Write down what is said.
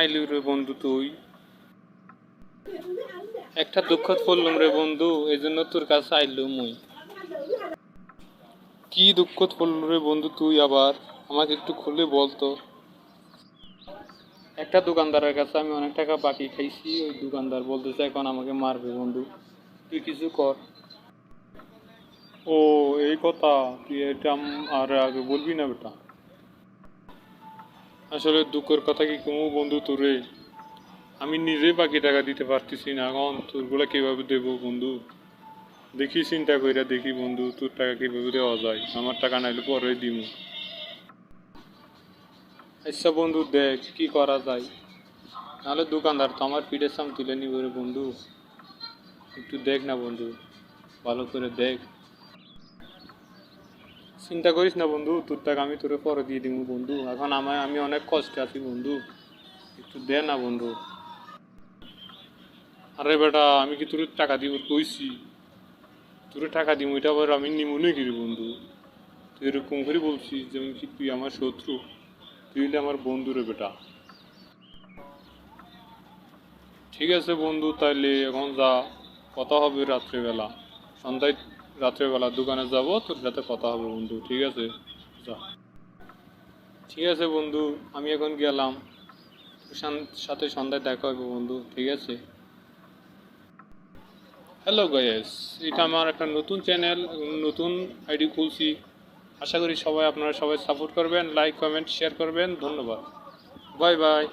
আইলু রে বন্ধু তুই? একটা দুঃখত পড়লুম রে বন্ধু, এই জন্য তোর কাছে আইলু মুই। কি দুঃখত পড়লু রে বন্ধু তুই আবার? আমাকে একটু খুলে বলতো। একটা দোকানদারের কাছে আমি অনেক টাকা বাকি খাইছি, ওই দোকানদার বলতেছে এখন আমাকে মারবে বন্ধু, তুই কিছু কর। ও, এই কথা, তুই এটা আর আগে বলবি না বেটা। আসলে দুঃখের কথা কি কমু বন্ধু তোরে, আমি নিজেই বাকি টাকা দিতে পারতেছি না, এখন তোরগুলা কিভাবে দেবো বন্ধু? দেখি চিন্তা কইরা দেখি বন্ধু, তোর টাকা কিভাবে দেওয়া যায়, আমার টাকা নাইলে পরে দিমু। আচ্ছা বন্ধু, দেখ কি করা যায়, নাহলে দোকানদার তো আমার পিঠের সাম তুলে নিব রে বন্ধু। একটু দেখ না বন্ধু, ভালো করে দেখ। চিন্তা করিস না বন্ধু, তোর টাকা আমি তোরে পরে দিয়ে দিব বন্ধু, এখন আমি অনেক কষ্টে আছি বন্ধু, একটু দে না বন্ধু। আরে বেটা, আমি কি তোর টাকা দিব কইছি? তোর টাকা দিব এটা আবার আমি নিমু নাকি রে বন্ধু? তুই এরকম করে বলছিস যেমন কি তুই আমার শত্রু, তুই হলে আমার বন্ধু রে বেটা। ঠিক আছে বন্ধু, তাইলে এখন যা, কথা হবে রাত্রেবেলা, সন্ধ্যায় রাত্রেবেলা দোকানে যাব, তোর সাথে কথা হবে বন্ধু, ঠিক আছে? যা। ঠিক আছে বন্ধু, আমি এখন গেলাম, তোর সাথে সন্ধ্যায় দেখা হবে বন্ধু, ঠিক আছে? হ্যালো গাইস, এটা আমার একটা নতুন চ্যানেল, নতুন আইডি খুলছি। আশা করি আপনারা সবাই সাপোর্ট করবেন, লাইক কমেন্ট শেয়ার করবেন। ধন্যবাদ, বাই বাই।